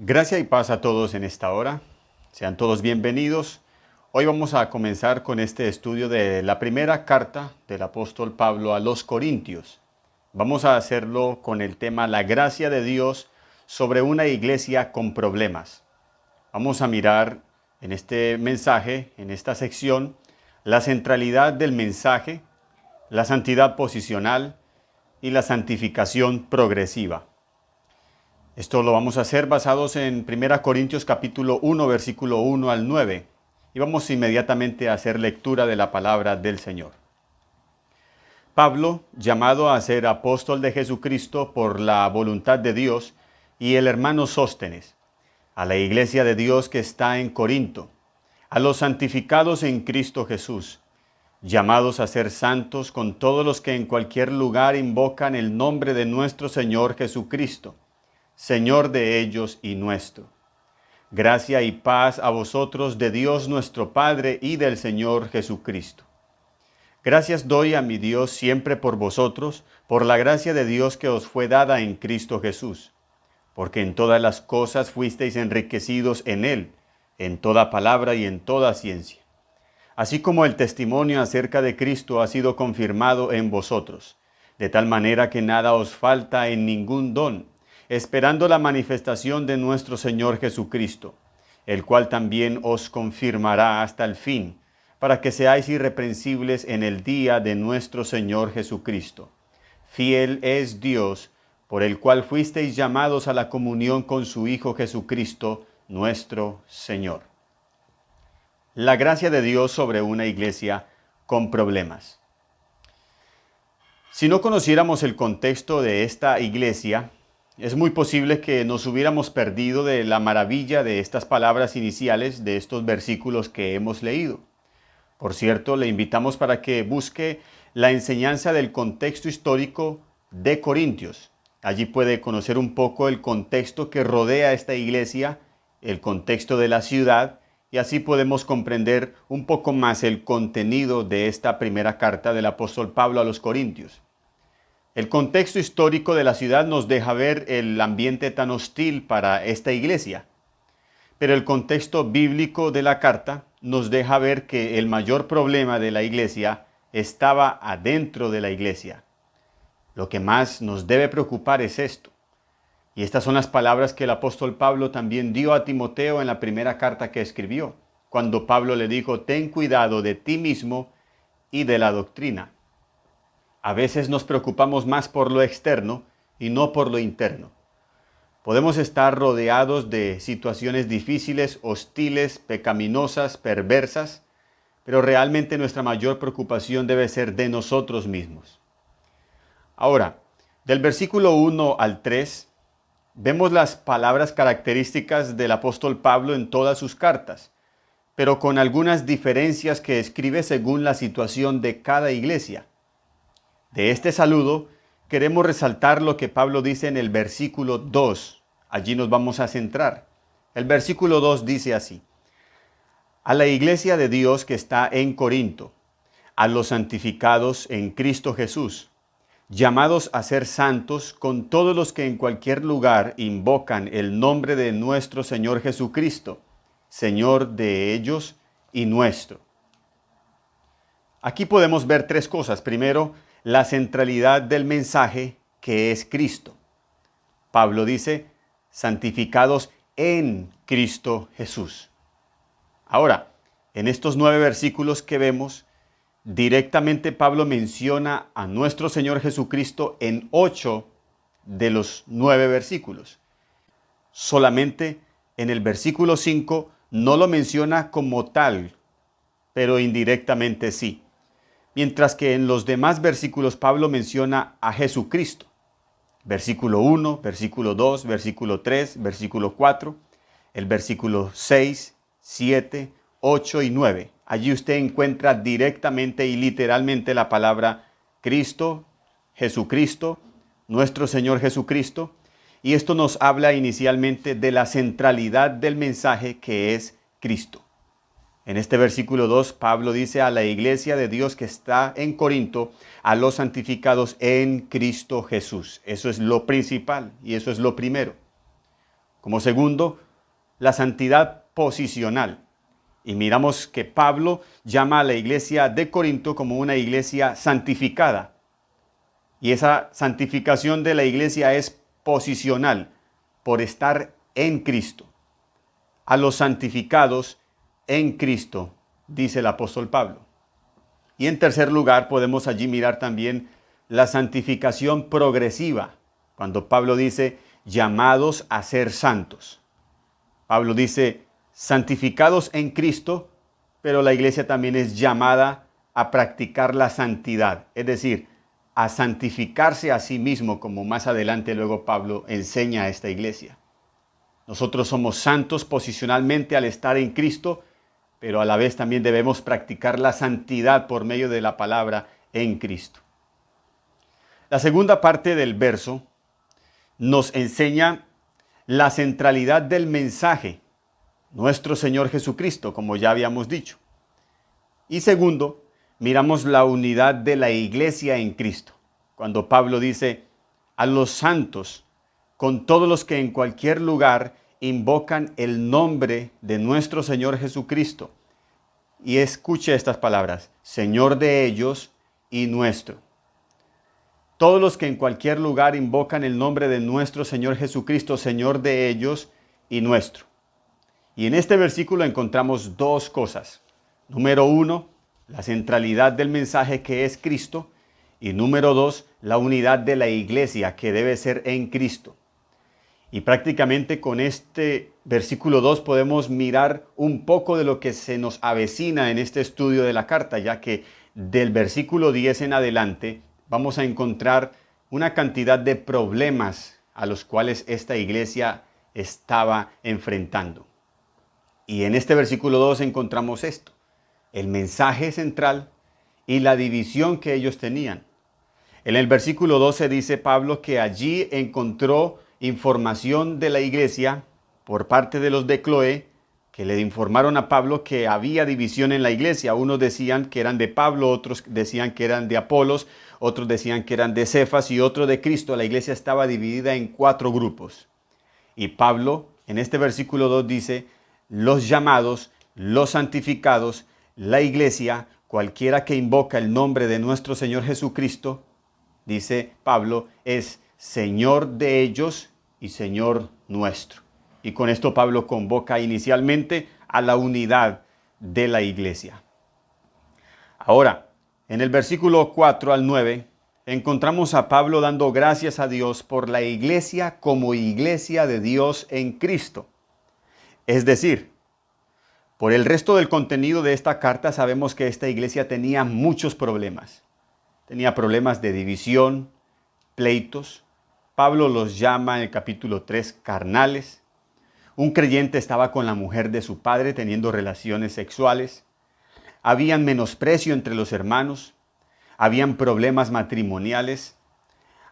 Gracia y paz a todos en esta hora. Sean todos bienvenidos. Hoy vamos a comenzar con este estudio de la primera carta del apóstol Pablo a los Corintios. Vamos a hacerlo con el tema La gracia de Dios sobre una iglesia con problemas. Vamos a mirar en este mensaje, en esta sección, la centralidad del mensaje, la santidad posicional y la santificación progresiva. Esto lo vamos a hacer basados en 1 Corintios capítulo 1, versículo 1 al 9. Y vamos inmediatamente a hacer lectura de la palabra del Señor. Pablo, llamado a ser apóstol de Jesucristo por la voluntad de Dios, y el hermano Sóstenes, a la iglesia de Dios que está en Corinto, a los santificados en Cristo Jesús, llamados a ser santos con todos los que en cualquier lugar invocan el nombre de nuestro Señor Jesucristo, Señor de ellos y nuestro. Gracia y paz a vosotros de Dios nuestro Padre y del Señor Jesucristo. Gracias doy a mi Dios siempre por vosotros, por la gracia de Dios que os fue dada en Cristo Jesús, porque en todas las cosas fuisteis enriquecidos en Él, en toda palabra y en toda ciencia. Así como el testimonio acerca de Cristo ha sido confirmado en vosotros, de tal manera que nada os falta en ningún don, esperando la manifestación de nuestro Señor Jesucristo, el cual también os confirmará hasta el fin, para que seáis irreprensibles en el día de nuestro Señor Jesucristo. Fiel es Dios, por el cual fuisteis llamados a la comunión con su Hijo Jesucristo, nuestro Señor. La gracia de Dios sobre una iglesia con problemas. Si no conociéramos el contexto de esta iglesia, es muy posible que nos hubiéramos perdido de la maravilla de estas palabras iniciales de estos versículos que hemos leído. Por cierto, le invitamos para que busque la enseñanza del contexto histórico de Corintios. Allí puede conocer un poco el contexto que rodea esta iglesia, el contexto de la ciudad, y así podemos comprender un poco más el contenido de esta primera carta del apóstol Pablo a los Corintios. El contexto histórico de la ciudad nos deja ver el ambiente tan hostil para esta iglesia, pero el contexto bíblico de la carta nos deja ver que el mayor problema de la iglesia estaba adentro de la iglesia. Lo que más nos debe preocupar es esto. Y estas son las palabras que el apóstol Pablo también dio a Timoteo en la primera carta que escribió, cuando Pablo le dijo: ten cuidado de ti mismo y de la doctrina. A veces nos preocupamos más por lo externo y no por lo interno. Podemos estar rodeados de situaciones difíciles, hostiles, pecaminosas, perversas, pero realmente nuestra mayor preocupación debe ser de nosotros mismos. Ahora, del versículo 1 al 3, vemos las palabras características del apóstol Pablo en todas sus cartas, pero con algunas diferencias que escribe según la situación de cada iglesia. De este saludo, queremos resaltar lo que Pablo dice en el versículo 2. Allí nos vamos a centrar. El versículo 2 dice así: a la iglesia de Dios que está en Corinto, a los santificados en Cristo Jesús, llamados a ser santos con todos los que en cualquier lugar invocan el nombre de nuestro Señor Jesucristo, Señor de ellos y nuestro. Aquí podemos ver tres cosas. Primero, la centralidad del mensaje, que es Cristo. Pablo dice: santificados en Cristo Jesús. Ahora, en estos 9 versículos que vemos, directamente Pablo menciona a nuestro Señor Jesucristo en 8 de los 9 versículos. Solamente en el versículo 5 no lo menciona como tal, pero indirectamente sí. Mientras que en los demás versículos Pablo menciona a Jesucristo. Versículo 1, versículo 2, versículo 3, versículo 4, el versículo 6, 7, 8 y 9. Allí usted encuentra directamente y literalmente la palabra Cristo, Jesucristo, nuestro Señor Jesucristo. Y esto nos habla inicialmente de la centralidad del mensaje, que es Cristo. En este versículo 2, Pablo dice a la iglesia de Dios que está en Corinto, a los santificados en Cristo Jesús. Eso es lo principal y eso es lo primero. Como segundo, la santidad posicional. Y miramos que Pablo llama a la iglesia de Corinto como una iglesia santificada. Y esa santificación de la iglesia es posicional, por estar en Cristo. A los santificados en Cristo, dice el apóstol Pablo. Y en tercer lugar, podemos allí mirar también la santificación progresiva, cuando Pablo dice, llamados a ser santos. Pablo dice, santificados en Cristo, pero la iglesia también es llamada a practicar la santidad, es decir, a santificarse a sí mismo, como más adelante luego Pablo enseña a esta iglesia. Nosotros somos santos posicionalmente al estar en Cristo, pero a la vez también debemos practicar la santidad por medio de la palabra en Cristo. La segunda parte del verso nos enseña la centralidad del mensaje, nuestro Señor Jesucristo, como ya habíamos dicho. Y segundo, miramos la unidad de la iglesia en Cristo. Cuando Pablo dice, a los santos, con todos los que en cualquier lugar invocan el nombre de nuestro Señor Jesucristo. Y escuche estas palabras, Señor de ellos y nuestro. Todos los que en cualquier lugar invocan el nombre de nuestro Señor Jesucristo, Señor de ellos y nuestro. Y en este versículo encontramos dos cosas. Número uno, la centralidad del mensaje que es Cristo. Y número dos, la unidad de la iglesia que debe ser en Cristo. Y prácticamente con este versículo 2 podemos mirar un poco de lo que se nos avecina en este estudio de la carta, ya que del versículo 10 en adelante vamos a encontrar una cantidad de problemas a los cuales esta iglesia estaba enfrentando. Y en este versículo 2 encontramos esto, el mensaje central y la división que ellos tenían. En el versículo 12 dice Pablo que allí encontró información de la iglesia por parte de los de Cloé, que le informaron a Pablo que había división en la iglesia. Unos decían que eran de Pablo, otros decían que eran de Apolos, otros decían que eran de Cefas y otros de Cristo. La iglesia estaba dividida en 4 grupos. Y Pablo, en este versículo 2 dice, los llamados, los santificados, la iglesia, cualquiera que invoca el nombre de nuestro Señor Jesucristo, dice Pablo, es Señor de ellos y Señor nuestro. Y con esto Pablo convoca inicialmente a la unidad de la iglesia. Ahora, en el versículo 4 al 9, encontramos a Pablo dando gracias a Dios por la iglesia como iglesia de Dios en Cristo. Es decir, por el resto del contenido de esta carta sabemos que esta iglesia tenía muchos problemas. Tenía problemas de división, pleitos. Pablo los llama en el capítulo 3 carnales. Un creyente estaba con la mujer de su padre teniendo relaciones sexuales. Habían menosprecio entre los hermanos. Habían problemas matrimoniales.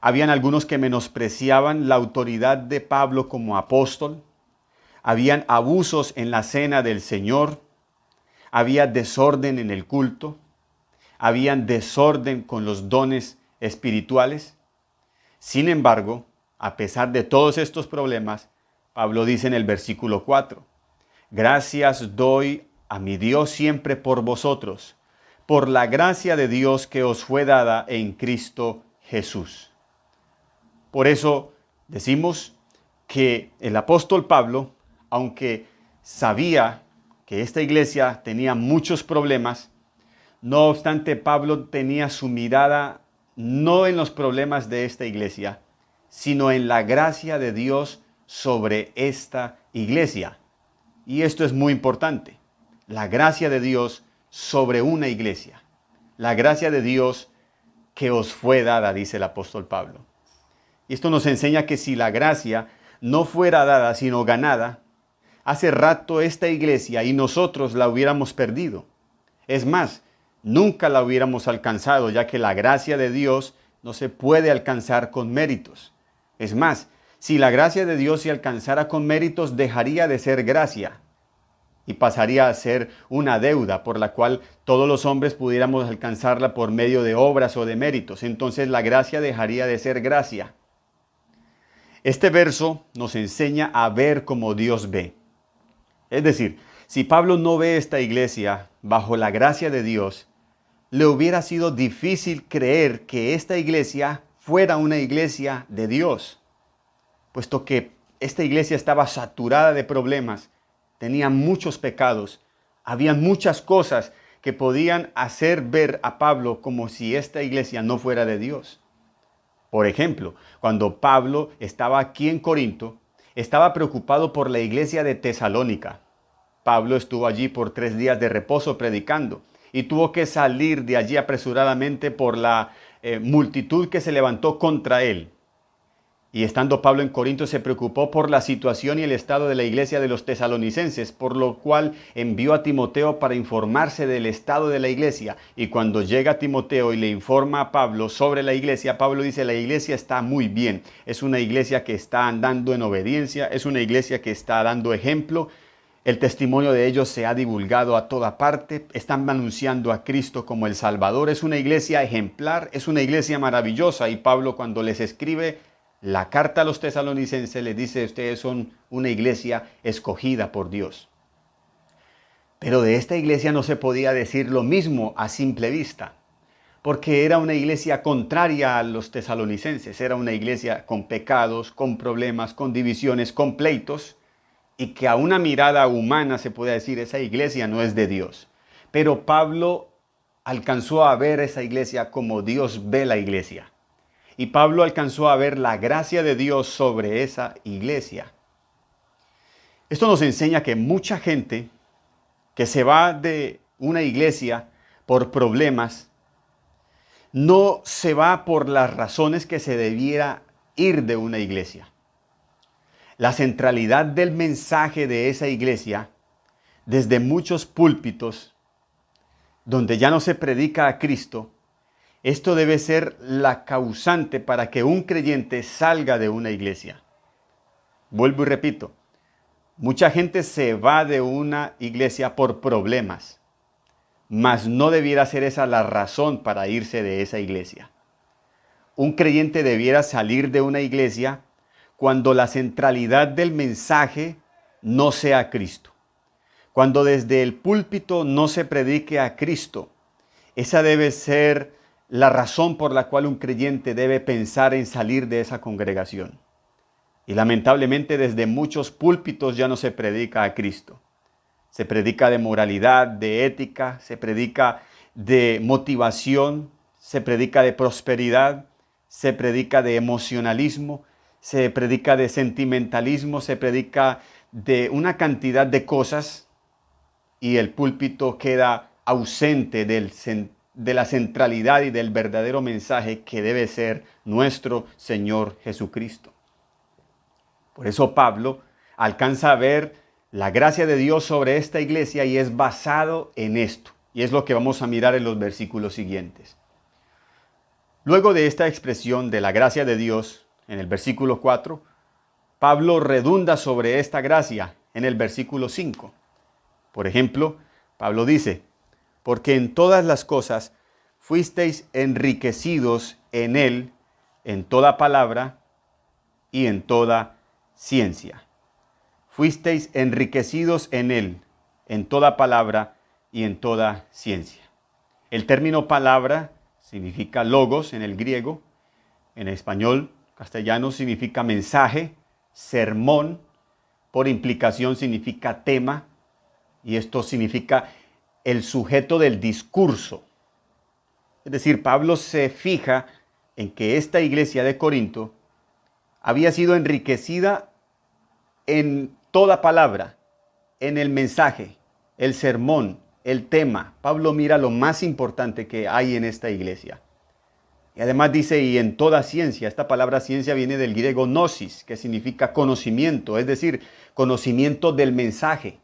Habían algunos que menospreciaban la autoridad de Pablo como apóstol. Habían abusos en la cena del Señor. Había desorden en el culto. Habían desorden con los dones espirituales. Sin embargo, a pesar de todos estos problemas, Pablo dice en el versículo 4, gracias doy a mi Dios siempre por vosotros, por la gracia de Dios que os fue dada en Cristo Jesús. Por eso decimos que el apóstol Pablo, aunque sabía que esta iglesia tenía muchos problemas, no obstante Pablo tenía su mirada no en los problemas de esta iglesia, sino en la gracia de Dios sobre esta iglesia. Y esto es muy importante, la gracia de Dios sobre una iglesia. La gracia de Dios que os fue dada, dice el apóstol Pablo. Y esto nos enseña que si la gracia no fuera dada, sino ganada, hace rato esta iglesia y nosotros la hubiéramos perdido. Es más, nunca la hubiéramos alcanzado, ya que la gracia de Dios no se puede alcanzar con méritos. Es más, si la gracia de Dios se alcanzara con méritos, dejaría de ser gracia y pasaría a ser una deuda por la cual todos los hombres pudiéramos alcanzarla por medio de obras o de méritos. Entonces la gracia dejaría de ser gracia. Este verso nos enseña a ver como Dios ve. Es decir, si Pablo no ve esta iglesia bajo la gracia de Dios, le hubiera sido difícil creer que esta iglesia fuera una iglesia de Dios, puesto que esta iglesia estaba saturada de problemas, tenía muchos pecados, había muchas cosas que podían hacer ver a Pablo como si esta iglesia no fuera de Dios. Por ejemplo, cuando Pablo estaba aquí en Corinto, estaba preocupado por la iglesia de Tesalónica. Pablo estuvo allí por 3 días de reposo predicando y tuvo que salir de allí apresuradamente por la multitud que se levantó contra él. Y estando Pablo en Corinto se preocupó por la situación y el estado de la iglesia de los tesalonicenses, por lo cual envió a Timoteo para informarse del estado de la iglesia. Y cuando llega Timoteo y le informa a Pablo sobre la iglesia, Pablo dice: la iglesia está muy bien, es una iglesia que está andando en obediencia, es una iglesia que está dando ejemplo. El testimonio de ellos se ha divulgado a toda parte, están anunciando a Cristo como el Salvador, es una iglesia ejemplar, es una iglesia maravillosa. Y Pablo, cuando les escribe la carta a los tesalonicenses, les dice: ustedes son una iglesia escogida por Dios. Pero de esta iglesia no se podía decir lo mismo a simple vista, porque era una iglesia contraria a los tesalonicenses, era una iglesia con pecados, con problemas, con divisiones, con pleitos, y que a una mirada humana se puede decir: esa iglesia no es de Dios. Pero Pablo alcanzó a ver esa iglesia como Dios ve la iglesia. Y Pablo alcanzó a ver la gracia de Dios sobre esa iglesia. Esto nos enseña que mucha gente que se va de una iglesia por problemas, no se va por las razones que se debiera ir de una iglesia. La centralidad del mensaje de esa iglesia, desde muchos púlpitos, donde ya no se predica a Cristo, esto debe ser la causante para que un creyente salga de una iglesia. Vuelvo y repito, mucha gente se va de una iglesia por problemas, mas no debiera ser esa la razón para irse de esa iglesia. Un creyente debiera salir de una iglesia cuando la centralidad del mensaje no sea Cristo. Cuando desde el púlpito no se predique a Cristo. Esa debe ser la razón por la cual un creyente debe pensar en salir de esa congregación. Y lamentablemente desde muchos púlpitos ya no se predica a Cristo. Se predica de moralidad, de ética, se predica de motivación, se predica de prosperidad, se predica de emocionalismo, se predica de sentimentalismo, se predica de una cantidad de cosas y el púlpito queda ausente de la centralidad y del verdadero mensaje que debe ser nuestro Señor Jesucristo. Por eso Pablo alcanza a ver la gracia de Dios sobre esta iglesia y es basado en esto. Y es lo que vamos a mirar en los versículos siguientes. Luego de esta expresión de la gracia de Dios, en el versículo 4, Pablo redunda sobre esta gracia en el versículo 5. Por ejemplo, Pablo dice: porque en todas las cosas fuisteis enriquecidos en él, en toda palabra y en toda ciencia. Fuisteis enriquecidos en él, en toda palabra y en toda ciencia. El término palabra significa logos en el griego, en español, castellano significa mensaje, sermón, por implicación significa tema, y esto significa el sujeto del discurso. Es decir, Pablo se fija en que esta iglesia de Corinto había sido enriquecida en toda palabra, en el mensaje, el sermón, el tema. Pablo mira lo más importante que hay en esta iglesia. Y además dice: y en toda ciencia. Esta palabra ciencia viene del griego gnosis, que significa conocimiento, es decir, conocimiento del mensaje.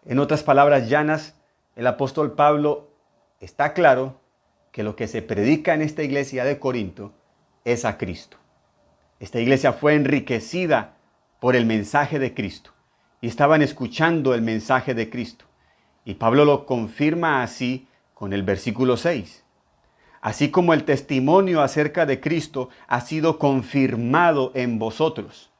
En otras palabras llanas, el apóstol Pablo está claro que lo que se predica en esta iglesia de Corinto es a Cristo. Esta iglesia fue enriquecida por el mensaje de Cristo y estaban escuchando el mensaje de Cristo. Y Pablo lo confirma así con el versículo 6. así como el testimonio acerca de Cristo ha sido confirmado en vosotros.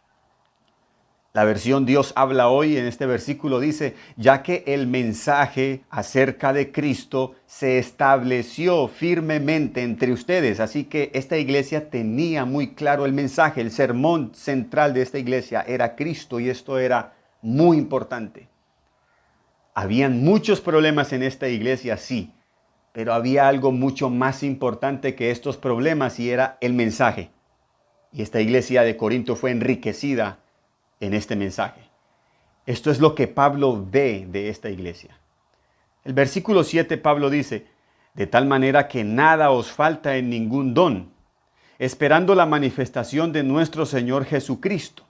La versión Dios habla hoy en este versículo dice, ya que el mensaje acerca de Cristo se estableció firmemente entre ustedes. Así que esta iglesia tenía muy claro el mensaje. El sermón central de esta iglesia era Cristo y esto era muy importante. Habían muchos problemas en esta iglesia, sí, pero había algo mucho más importante que estos problemas y era el mensaje. Y esta iglesia de Corinto fue enriquecida en este mensaje. Esto es lo que Pablo ve de esta iglesia. El versículo 7, Pablo dice, de tal manera que nada os falta en ningún don, esperando la manifestación de nuestro Señor Jesucristo.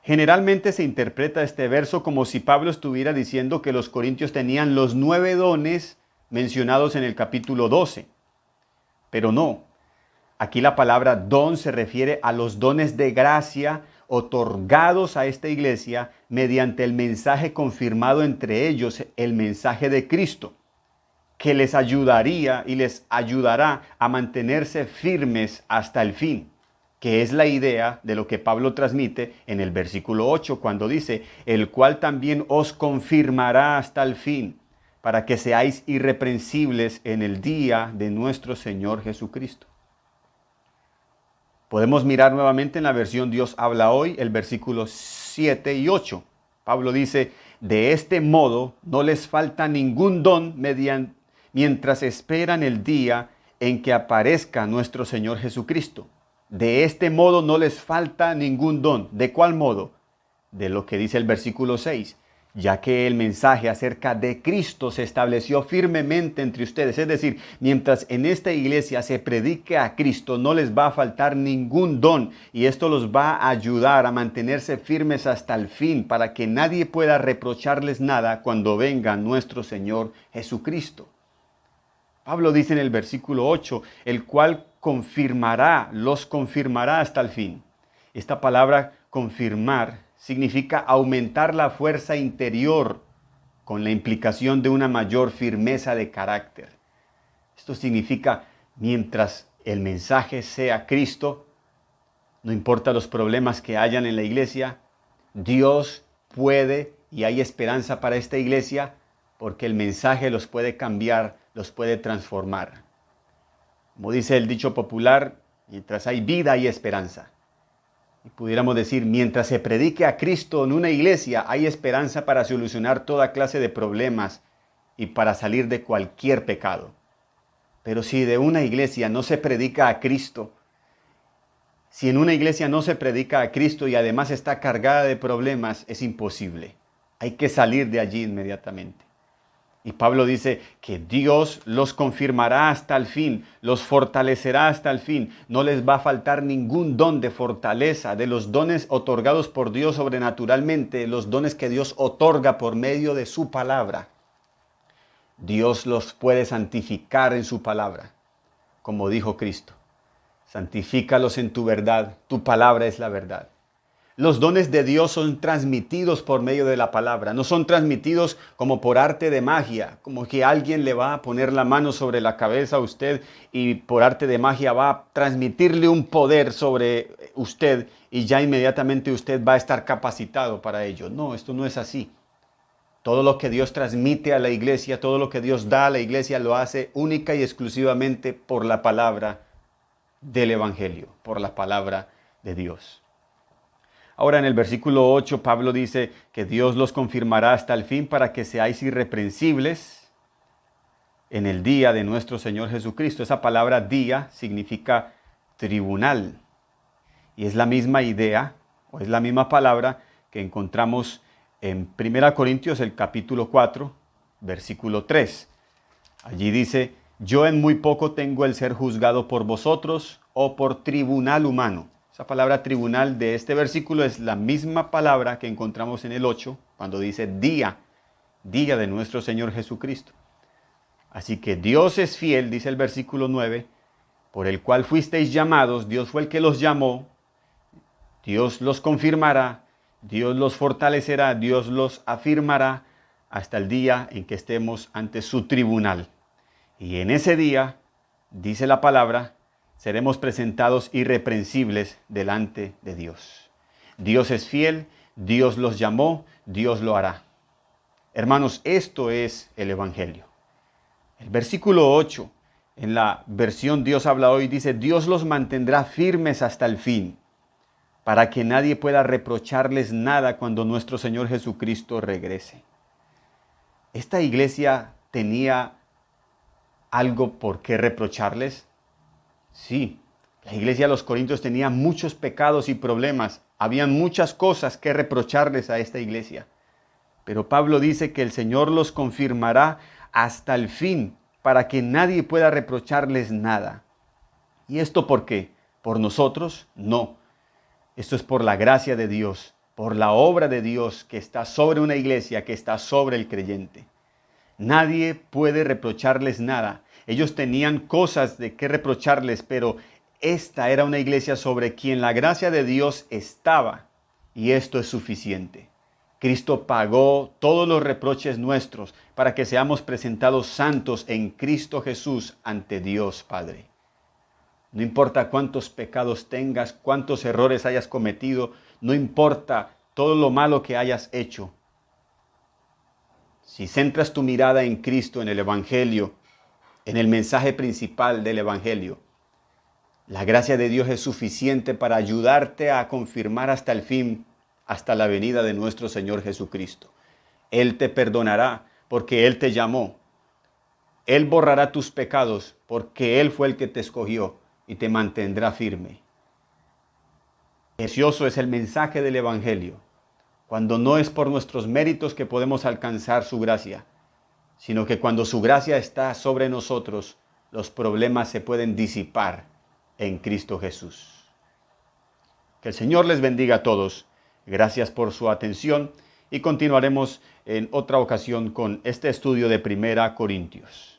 Generalmente se interpreta este verso como si Pablo estuviera diciendo que los corintios tenían los 9 dones mencionados en el capítulo 12. Pero no. Aquí la palabra don se refiere a los dones de gracia otorgados a esta iglesia mediante el mensaje confirmado entre ellos, el mensaje de Cristo, que les ayudaría y les ayudará a mantenerse firmes hasta el fin, que es la idea de lo que Pablo transmite en el versículo 8 cuando dice, el cual también os confirmará hasta el fin, para que seáis irreprensibles en el día de nuestro Señor Jesucristo. Podemos mirar nuevamente en la versión Dios habla hoy, el versículo 7 y 8. Pablo dice, de este modo no les falta ningún don mientras esperan el día en que aparezca nuestro Señor Jesucristo. De este modo no les falta ningún don. ¿De cuál modo? De lo que dice el versículo 6. Ya que el mensaje acerca de Cristo se estableció firmemente entre ustedes. Es decir, mientras en esta iglesia se predique a Cristo, no les va a faltar ningún don. Y esto los va a ayudar a mantenerse firmes hasta el fin, para que nadie pueda reprocharles nada cuando venga nuestro Señor Jesucristo. Pablo dice en el versículo 8, el cual los confirmará hasta el fin. Esta palabra confirmar significa aumentar la fuerza interior con la implicación de una mayor firmeza de carácter. Esto significa, mientras el mensaje sea Cristo, no importa los problemas que hayan en la iglesia, Dios puede y hay esperanza para esta iglesia porque el mensaje los puede cambiar, los puede transformar. Como dice el dicho popular, mientras hay vida hay esperanza. Y pudiéramos decir, mientras se predique a Cristo en una iglesia, hay esperanza para solucionar toda clase de problemas y para salir de cualquier pecado. Pero si de una iglesia no se predica a Cristo, si en una iglesia no se predica a Cristo y además está cargada de problemas, es imposible. Hay que salir de allí inmediatamente. Y Pablo dice que Dios los confirmará hasta el fin, los fortalecerá hasta el fin. No les va a faltar ningún don de fortaleza, de los dones otorgados por Dios sobrenaturalmente, los dones que Dios otorga por medio de su palabra. Dios los puede santificar en su palabra, como dijo Cristo. Santifícalos en tu verdad, tu palabra es la verdad. Los dones de Dios son transmitidos por medio de la palabra, no son transmitidos como por arte de magia, como que alguien le va a poner la mano sobre la cabeza a usted y por arte de magia va a transmitirle un poder sobre usted y ya inmediatamente usted va a estar capacitado para ello. No, esto no es así. Todo lo que Dios transmite a la iglesia, todo lo que Dios da a la iglesia lo hace única y exclusivamente por la palabra del Evangelio, por la palabra de Dios. Ahora en el versículo 8 Pablo dice que Dios los confirmará hasta el fin para que seáis irreprensibles en el día de nuestro Señor Jesucristo. Esa palabra día significa tribunal y es la misma idea o es la misma palabra que encontramos en 1 Corintios el capítulo 4 versículo 3. Allí dice, yo en muy poco tengo el ser juzgado por vosotros o por tribunal humano. Esa palabra tribunal de este versículo es la misma palabra que encontramos en el 8, cuando dice día de nuestro Señor Jesucristo. Así que Dios es fiel, dice el versículo 9, por el cual fuisteis llamados, Dios fue el que los llamó, Dios los confirmará, Dios los fortalecerá, Dios los afirmará hasta el día en que estemos ante su tribunal. Y en ese día dice la palabra, seremos presentados irreprensibles delante de Dios. Dios es fiel, Dios los llamó, Dios lo hará. Hermanos, esto es el Evangelio. El versículo 8, en la versión Dios habla hoy, dice, Dios los mantendrá firmes hasta el fin, para que nadie pueda reprocharles nada cuando nuestro Señor Jesucristo regrese. ¿Esta iglesia tenía algo por qué reprocharles? Sí, la iglesia de los Corintios tenía muchos pecados y problemas. Habían muchas cosas que reprocharles a esta iglesia. Pero Pablo dice que el Señor los confirmará hasta el fin para que nadie pueda reprocharles nada. ¿Y esto por qué? ¿Por nosotros? No. Esto es por la gracia de Dios, por la obra de Dios que está sobre una iglesia, que está sobre el creyente. Nadie puede reprocharles nada. Ellos tenían cosas de qué reprocharles, pero esta era una iglesia sobre quien la gracia de Dios estaba, y esto es suficiente. Cristo pagó todos los reproches nuestros para que seamos presentados santos en Cristo Jesús ante Dios Padre. No importa cuántos pecados tengas, cuántos errores hayas cometido, no importa todo lo malo que hayas hecho. Si centras tu mirada en Cristo, en el Evangelio, en el mensaje principal del Evangelio, la gracia de Dios es suficiente para ayudarte a confirmar hasta el fin, hasta la venida de nuestro Señor Jesucristo. Él te perdonará porque Él te llamó. Él borrará tus pecados porque Él fue el que te escogió y te mantendrá firme. Precioso es el mensaje del Evangelio, cuando no es por nuestros méritos que podemos alcanzar su gracia, sino que cuando su gracia está sobre nosotros, los problemas se pueden disipar en Cristo Jesús. Que el Señor les bendiga a todos. Gracias por su atención y continuaremos en otra ocasión con este estudio de 1 Corintios.